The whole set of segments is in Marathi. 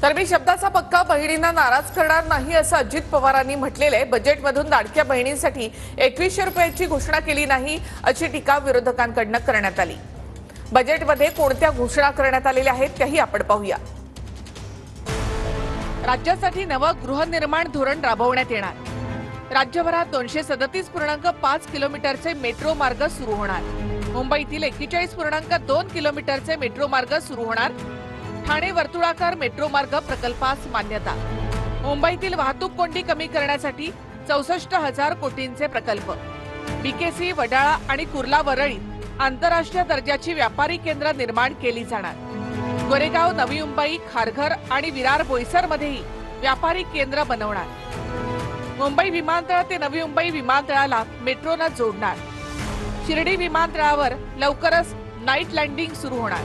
तर मी शब्दाचा पक्का बहिणींना नाराज करणार नाही असं अजित पवारांनी म्हटलेले बजेटमधून लाडक्या बहिणींसाठी 2100 रुपयाची घोषणा केली नाही अशी टीका विरोधकांकडून करण्यात आली। बजेटमध्ये कोणत्या घोषणा करण्यात आलेल्या आहेत त्याही आपण पाहूया। राज्यासाठी नवं गृहनिर्माण धोरण राबवण्यात येणार। राज्यभरात 237.5 किलोमीटरचे मेट्रो मार्ग सुरू होणार। मुंबईतील 41.2 किलोमीटरचे मेट्रो मार्ग सुरू होणार। ठाणे वर्तुळाकार मेट्रो मार्ग प्रकल्पास मान्यता। मुंबईतील वाहतूक कोंडी कमी करण्यासाठी 64,000 कोटींचे प्रकल्प। बीकेसी, वडाळा आणि कुर्ला वरळीत आंतरराष्ट्रीय दर्जाची व्यापारी केंद्र निर्माण केली जाणार। गोरेगाव, नवी मुंबई, खारघर आणि विरार बोईसरमध्येही व्यापारी केंद्र बनवणार। मुंबई विमानतळ ते नवी मुंबई विमानतळाला मेट्रोनं जोडणार। शिर्डी विमानतळावर लवकरच नाईट लँडिंग सुरू होणार।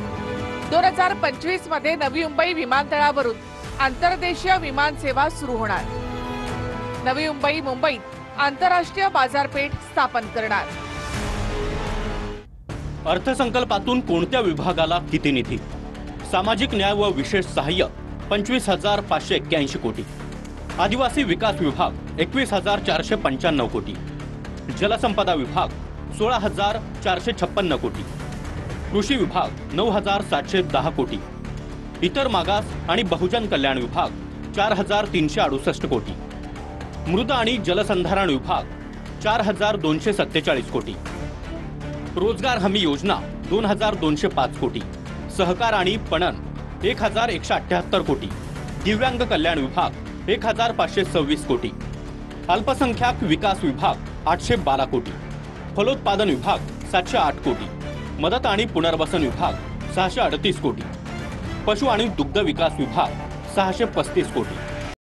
2025 मध्ये नवी मुंबई विमानतळावरून आंतरदेशीय विमान सेवा सुरू होणार। नवी मुंबई मुंबईत आंतरराष्ट्रीय बाजारपेठ स्थापन करणार। अर्थसंकल्पातून कोणत्या विभागाला किती निधी? सामाजिक न्याय व विशेष सहाय्य 25,581 कोटी। आदिवासी विकास विभाग 21,495 कोटी। जलसंपदा विभाग 16,456 कोटी। कृषी विभाग 9,710 कोटी। इतर मागास आणि बहुजन कल्याण विभाग 4,368 कोटी। मृद आणि जलसंधारण विभाग 4,247 कोटी। रोजगार हमी योजना 2,205 कोटी। सहकार आणि पणन 1,178 कोटी। दिव्यांग कल्याण विभाग 1,526 कोटी। अल्पसंख्याक विकास विभाग 812 कोटी। फलोत्पादन विभाग 708 कोटी। मदत आणि पुनर्वसन विभाग 638 कोटी। पशु आणि दुग्ध विकास विभाग 635 कोटी।